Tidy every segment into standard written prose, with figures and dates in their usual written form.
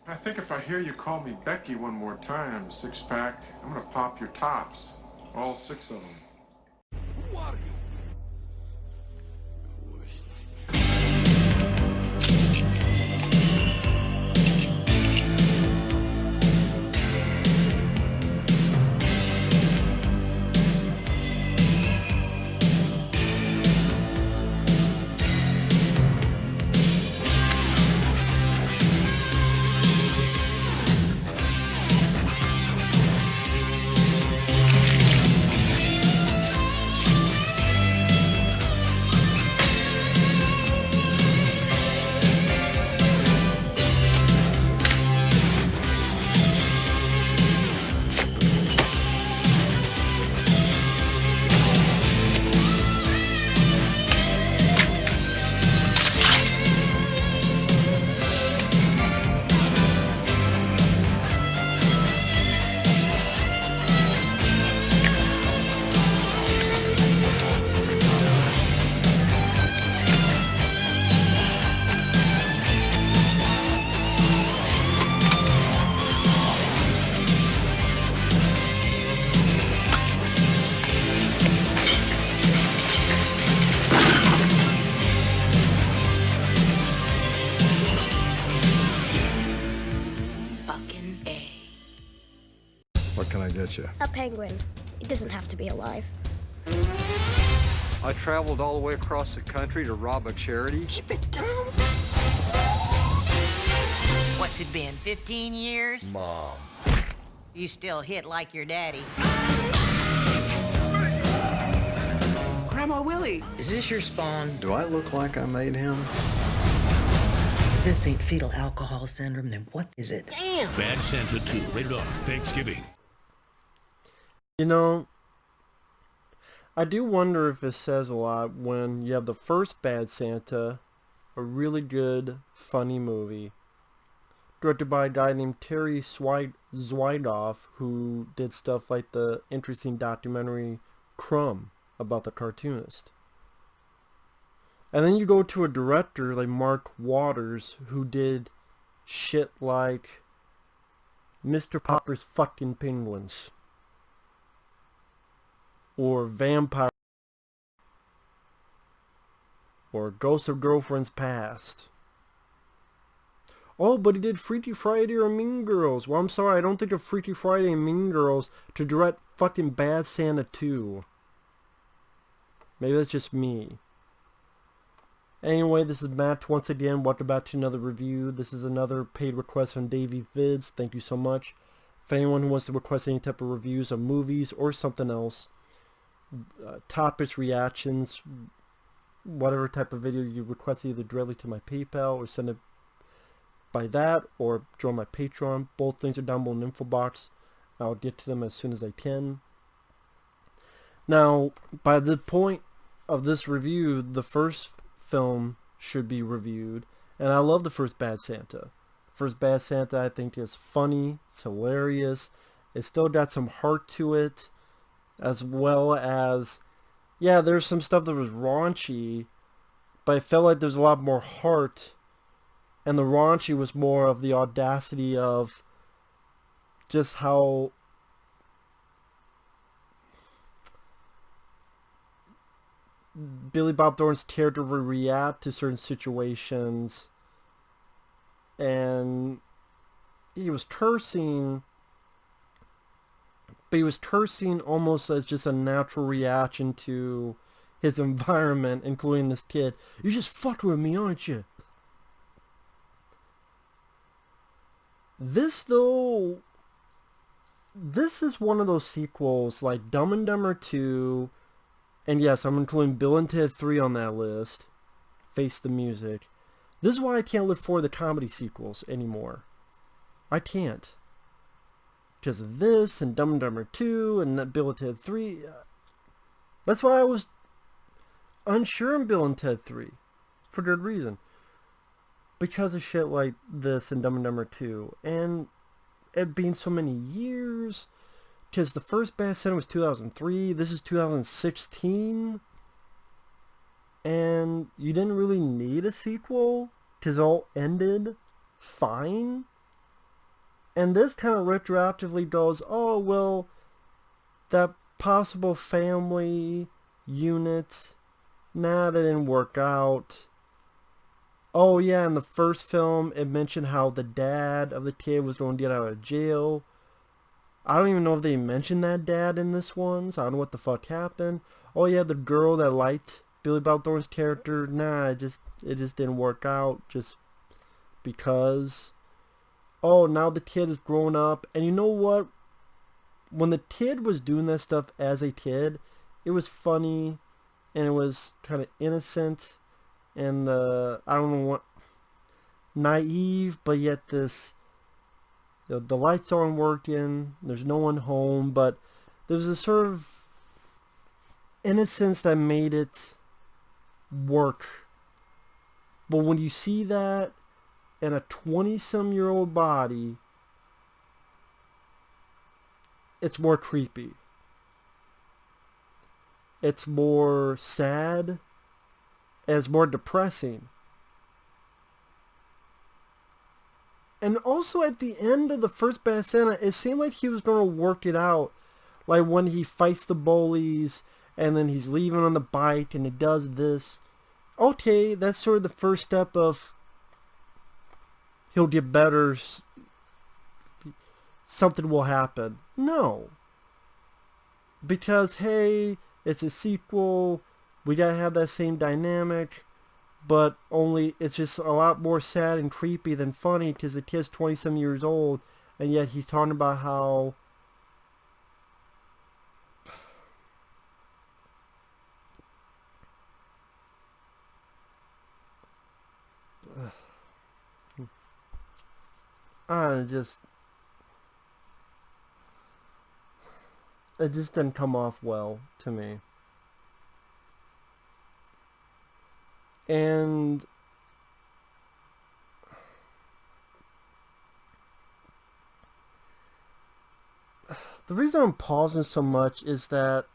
I think if I hear you call me Becky one more time, six-pack, I'm gonna pop your tops. All six of them. Who are you? What can I get you? A penguin. It doesn't have to be alive. I traveled all the way across the country to rob a charity. Keep it down. What's it been, 15 years? Mom. You still hit like your daddy. Grandma Willie. Is this your spawn? Do I look like I made him? If this ain't fetal alcohol syndrome, then what is it? Damn. Bad Santa 2, rated R, Thanksgiving. You know, I do wonder if it says a lot when you have the first Bad Santa, a really good, funny movie, directed by a guy named Terry Zwigoff, who did stuff like the interesting documentary Crumb about the cartoonist. And then you go to a director like Mark Waters, who did shit like Mr. Popper's Fucking Penguins, or Vampire, or Ghosts of Girlfriends Past. Oh, but he did Freaky Friday or Mean Girls. Well, I'm sorry, I don't think of Freaky Friday and Mean Girls to direct fucking Bad Santa 2. Maybe that's just me. Anyway, this is Matt once again. Welcome back to another review. This is another paid request from DavieVids. Thank you so much. For anyone who wants to request any type of reviews of movies or something else, topics, reactions, whatever type of video you request, either directly to my PayPal or send it by that, or join my Patreon. Both things are down below in the info box. I'll get to them as soon as I can. Now, by the point of this review, the first film should be reviewed, and I love the first Bad Santa. First Bad Santa, I think, is funny, it's hilarious, it's still got some heart to it, as well as, yeah, there's some stuff that was raunchy, but I felt like there's a lot more heart, and the raunchy was more of the audacity of just how Billy Bob Thornton's character would react to certain situations, and he was cursing, but he was cursing almost as just a natural reaction to his environment, including this kid. You just fucked with me, aren't you? This, though, this is one of those sequels like Dumb and Dumber 2, and yes, I'm including Bill and Ted 3 on that list, Face the Music. This is why I can't look for the comedy sequels anymore. I can't. Because of this, and Dumb and Dumber 2, and Bill and Ted 3. That's why I was unsure in Bill and Ted 3. For good reason. Because of shit like this and Dumb and Dumber 2. And it being so many years. Because the first Bad Santa was 2003. This is 2016. And you didn't really need a sequel. Because it all ended fine. And this kind of retroactively goes, oh, well, that possible family unit, nah, that didn't work out. Oh, yeah, in the first film, it mentioned how the dad of the kid was going to get out of jail. I don't even know if they mentioned that dad in this one, so I don't know what the fuck happened. Oh, yeah, the girl that liked Billy Bob Thornton's character, nah, it just didn't work out, just because. Oh, now the kid is grown up, and you know what? When the kid was doing that stuff as a kid, it was funny, and it was kind of innocent, and I don't know what, naive, but yet this, the lights aren't working, there's no one home, but there was a sort of innocence that made it work. But when you see that in a 20-some-year-old body, it's more creepy. It's more sad. And it's more depressing. And also at the end of the first Bad Santa, it seemed like he was going to work it out. Like when he fights the bullies, and then he's leaving on the bike, and he does this. Okay, that's sort of the first step of he'll get better, something will happen. No. Because, hey, it's a sequel, we gotta have that same dynamic, but only it's just a lot more sad and creepy than funny because the kid's 20-some years old, and yet he's talking about how it just didn't come off well to me. And the reason I'm pausing so much is that,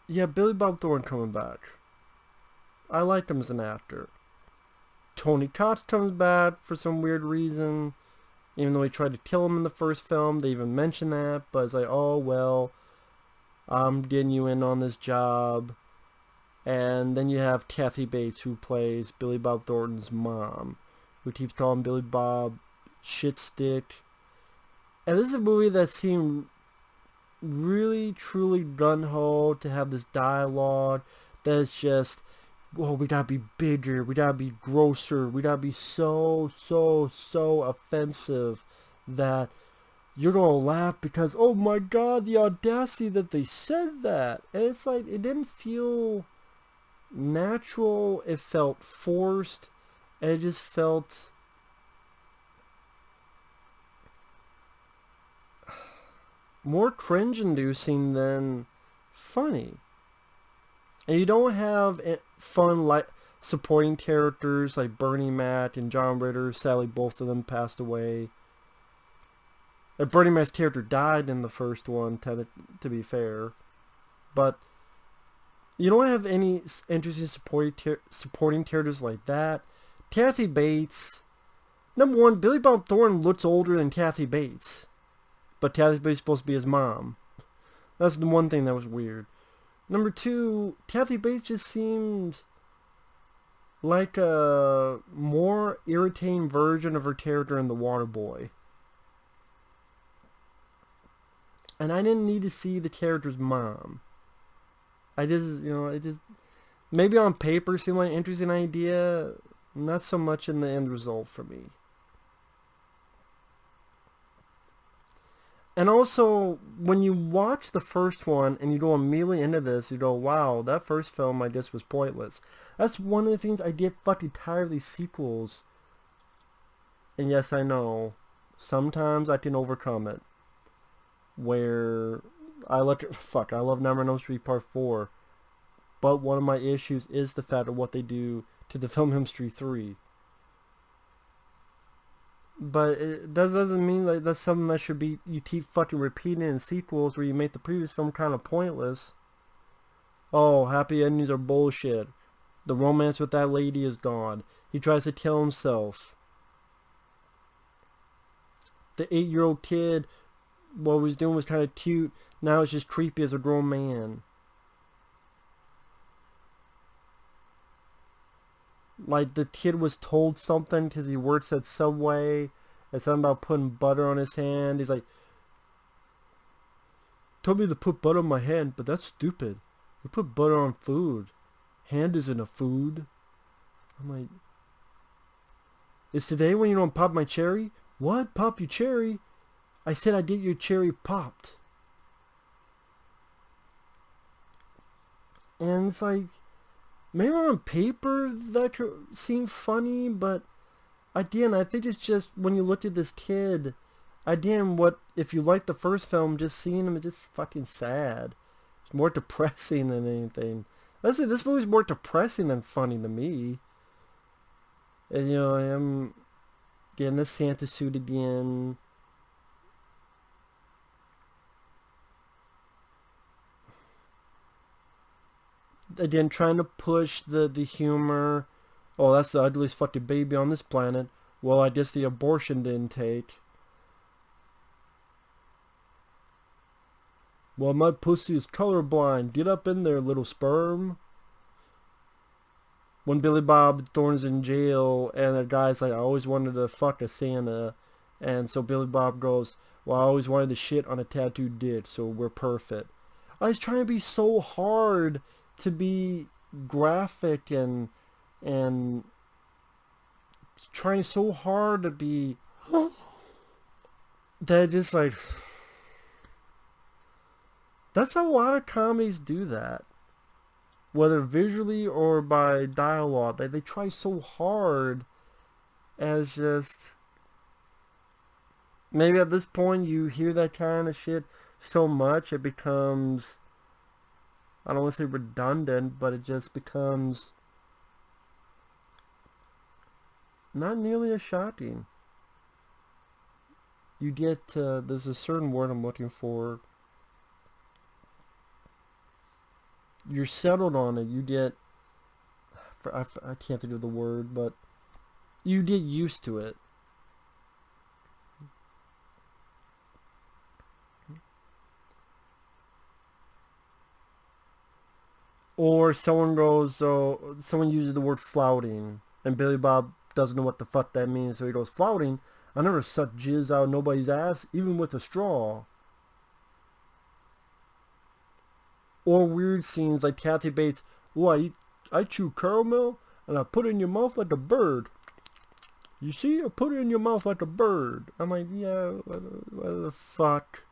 yeah, Billy Bob Thornton coming back. I liked him as an actor. Tony Cox comes back for some weird reason. Even though he tried to kill him in the first film, they even mention that. But it's like, oh, well, I'm getting you in on this job. And then you have Kathy Bates, who plays Billy Bob Thornton's mom, who keeps calling Billy Bob shitstick. And this is a movie that seemed really, truly gun-ho to have this dialogue that's just, well, we gotta be bigger, we gotta be grosser, we gotta be so offensive that you're gonna laugh because, oh my god, the audacity that they said that. And it's like, it didn't feel natural, it felt forced, and it just felt more cringe-inducing than funny. And you don't have fun like supporting characters like Bernie Mac and John Ritter. Sadly, both of them passed away. Bernie Mac's character died in the first one, to be fair. But you don't have any interesting supporting characters like that. Kathy Bates. Number one, Billy Bob Thornton looks older than Kathy Bates. But Kathy Bates is supposed to be his mom. That's the one thing that was weird. Number two, Kathy Bates just seemed like a more irritating version of her character in The Waterboy. And I didn't need to see the character's mom. I just, it just, maybe on paper seemed like an interesting idea, not so much in the end result for me. And also, when you watch the first one and you go immediately into this, you go, wow, that first film I guess was pointless. That's one of the things I get fucking tired of these sequels. And yes, I know, sometimes I can overcome it. Where I love Nightmare on Elm Street Part 4. But one of my issues is the fact of what they do to the film Elm Street 3. But it doesn't mean like that's something that should be, you keep fucking repeating in sequels where you make the previous film kind of pointless. Oh, happy endings are bullshit. The romance with that lady is gone. He tries to kill himself. the 8-year-old kid, what he was doing was kind of cute. Now it's just creepy as a grown man. Like, the kid was told something because he works at Subway. And something about putting butter on his hand. He's like, told me to put butter on my hand, but that's stupid. You put butter on food. Hand isn't a food. I'm like, is today when you don't pop my cherry? What? Pop your cherry? I said I did your cherry popped. And it's like, maybe on paper that could seem funny, but again, I think it's just when you look at this kid, again, what if you like the first film, just seeing him is just fucking sad. It's more depressing than anything. Let's say this movie's more depressing than funny to me. And you know, I am getting the Santa suit again. Again, trying to push the humor. Oh, that's the ugliest fucking baby on this planet. Well, I guess the abortion didn't take. Well, my pussy is colorblind. Get up in there, little sperm. When Billy Bob Thornton's in jail, and a guy's like, I always wanted to fuck a Santa. And so Billy Bob goes, well, I always wanted to shit on a tattooed dick, so we're perfect. I was trying to be so hard to be graphic and trying so hard to be that just like, that's how a lot of comedies do that, whether visually or by dialogue. They try so hard as just, maybe at this point you hear that kind of shit so much it becomes, I don't want to say redundant, but it just becomes not nearly as shocking. You get, there's a certain word I'm looking for. You're settled on it. You get, I can't think of the word, but you get used to it. Or someone goes, someone uses the word flouting, and Billy Bob doesn't know what the fuck that means, so he goes, flouting? I never sucked jizz out of nobody's ass, even with a straw. Or weird scenes like Kathy Bates, oh, I chew caramel, and I put it in your mouth like a bird. You see, I put it in your mouth like a bird. I'm like, yeah, what the fuck?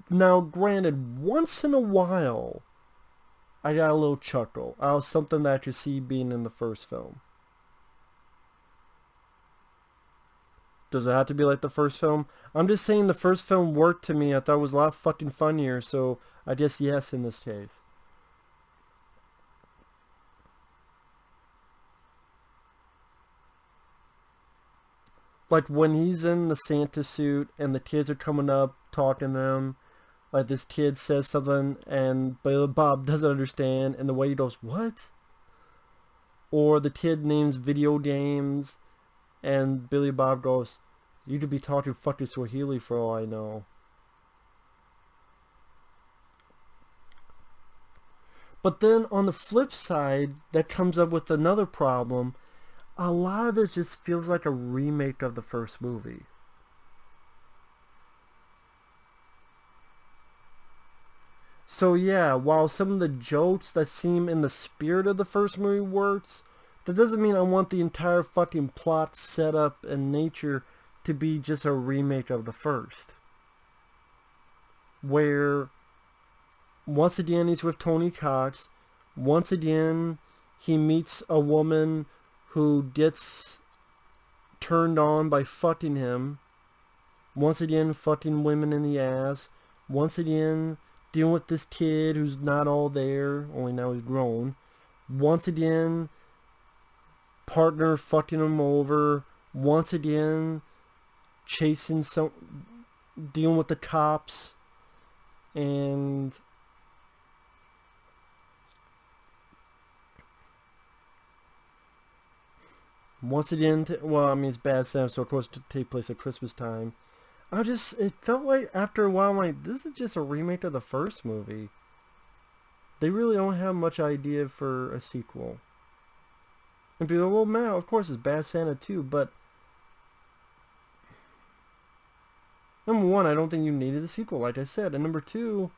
Now, granted, once in a while, I got a little chuckle out of something that I could see being in the first film. Does it have to be like the first film? I'm just saying the first film worked to me. I thought it was a lot fucking funnier, so I guess yes in this case. Like when he's in the Santa suit and the kids are coming up talking to him, like this kid says something and Billy Bob doesn't understand, and the way he goes, what? Or the kid names video games and Billy Bob goes, you could be talking fucking Swahili for all I know. But then on the flip side, that comes up with another problem. A lot of this just feels like a remake of the first movie. So yeah, while some of the jokes that seem in the spirit of the first movie works, that doesn't mean I want the entire fucking plot, setup, and nature to be just a remake of the first. Where, once again, he's with Tony Cox. Once again, he meets a woman who gets turned on by fucking him. Once again, fucking women in the ass. Once again, dealing with this kid who's not all there, only now he's grown. Once again, partner fucking him over. Once again, dealing with the cops. And Once again, well, I mean, it's Bad Santa, so of course to take place at Christmas time. It felt like after a while, I'm like, this is just a remake of the first movie. They really don't have much idea for a sequel. And people go, well, man, of course it's Bad Santa 2, but number one, I don't think you needed a sequel, like I said. And number two,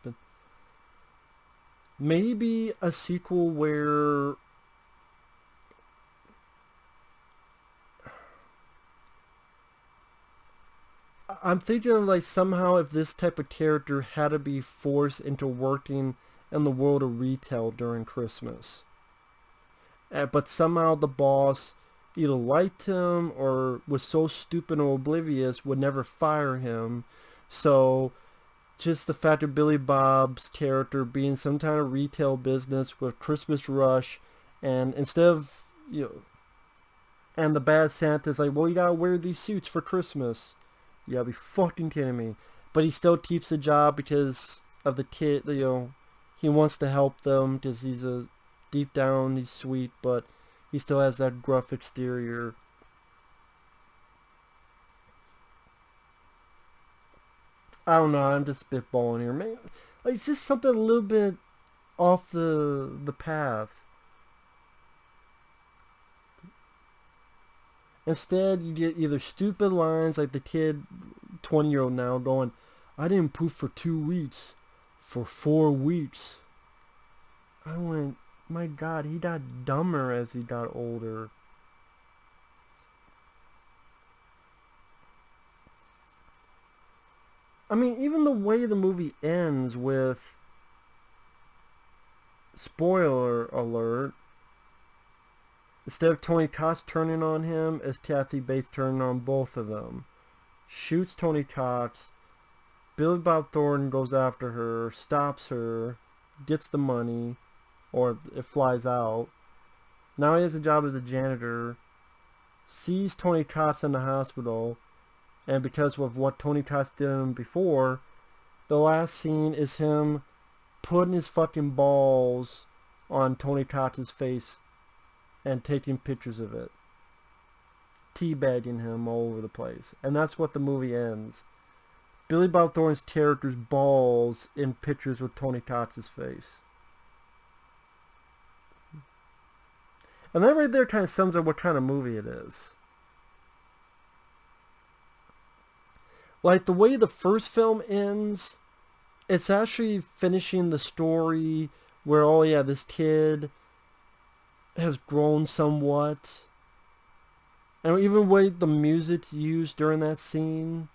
but maybe a sequel where I'm thinking of like somehow if this type of character had to be forced into working in the world of retail during Christmas. But somehow the boss either liked him or was so stupid or oblivious would never fire him. So just the fact of Billy Bob's character being some kind of retail business with Christmas rush, and instead of, and the bad Santa's like, well, you gotta wear these suits for Christmas. You gotta be fucking kidding me. But he still keeps the job because of the kid, he wants to help them because deep down he's sweet, but he still has that gruff exterior. I don't know, I'm just spitballing here. Man, like, it's just something a little bit off the path. Instead, you get either stupid lines like the kid, 20-year-old now, going, I didn't poop for 2 weeks, for 4 weeks. I went, my God, he got dumber as he got older. I mean, even the way the movie ends with, spoiler alert, instead of Tony Cox turning on him, it's Kathy Bates turning on both of them. Shoots Tony Cox. Billy Bob Thornton goes after her, stops her, gets the money, or it flies out. Now he has a job as a janitor. Sees Tony Cox in the hospital, and because of what Tony Cox did to him before, the last scene is him putting his fucking balls on Tony Cox's face and taking pictures of it. Teabagging him all over the place. And that's what the movie ends. Billy Bob Thornton's character's balls in pictures with Tony Cox's face. And that right there kind of sums up what kind of movie it is. Like, the way the first film ends, it's actually finishing the story where, oh yeah, this kid has grown somewhat. And even the way the music's used during that scene,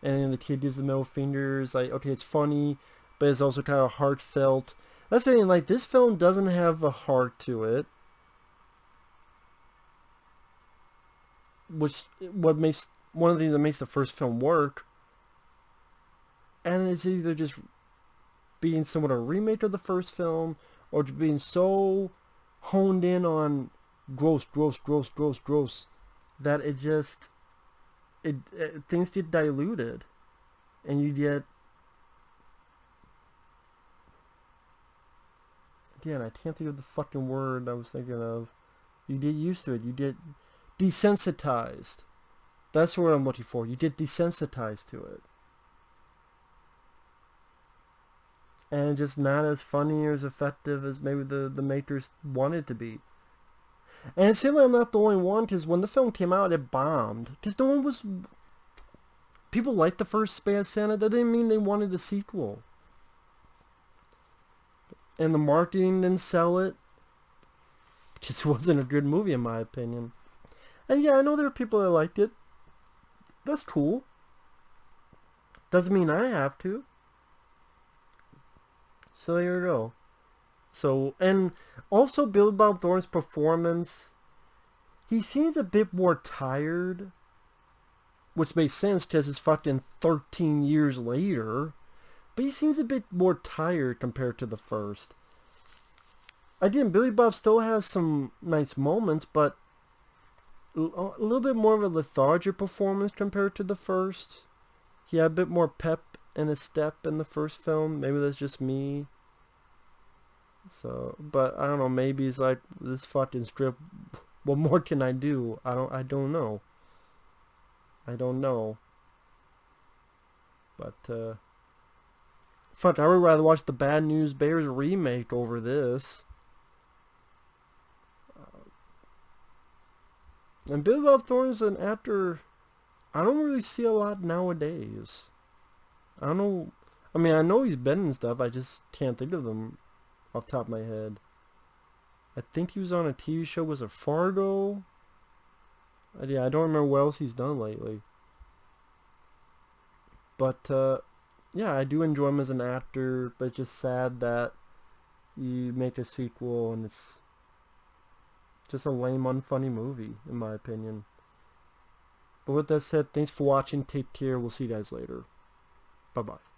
and the kid gives the middle fingers, like, okay, it's funny, but it's also kind of heartfelt. That's saying, like, this film doesn't have a heart to it. Which, one of the things that makes the first film work. And it's either just being somewhat a remake of the first film, or just being so honed in on gross, that it just, things get diluted, and you get, again, I can't think of the fucking word I was thinking of. You get used to it. You get desensitized. That's what I'm looking for. You get desensitized to it. And just not as funny or as effective as maybe the makers wanted to be. And it seems like I'm not the only one, because when the film came out, it bombed. Because no one was... People liked the first Bad Santa. That didn't mean they wanted a sequel. And the marketing didn't sell it. Because it wasn't a good movie, in my opinion. And yeah, I know there are people that liked it. That's cool. Doesn't mean I have to. So there you go. So, and also Billy Bob Thornton's performance, he seems a bit more tired, which makes sense because it's fucking 13 years later, but he seems a bit more tired compared to the first. Again, Billy Bob still has some nice moments, but a little bit more of a lethargic performance compared to the first. He had a bit more pep in a step in the first film. Maybe that's just me. So, but I don't know, maybe he's like, this fucking strip, what more can I do? I don't know. I don't know. But, fuck, I would rather watch the Bad News Bears remake over this. And Billy Bob Thornton's an actor I don't really see a lot nowadays. I don't know. I mean, I know he's been in stuff. I just can't think of them off the top of my head. I think he was on a TV show. Was it Fargo? Yeah, I don't remember what else he's done lately. But, yeah, I do enjoy him as an actor, but it's just sad that you make a sequel and it's just a lame, unfunny movie, in my opinion. But with that said, thanks for watching. Take care. We'll see you guys later. Bye-bye.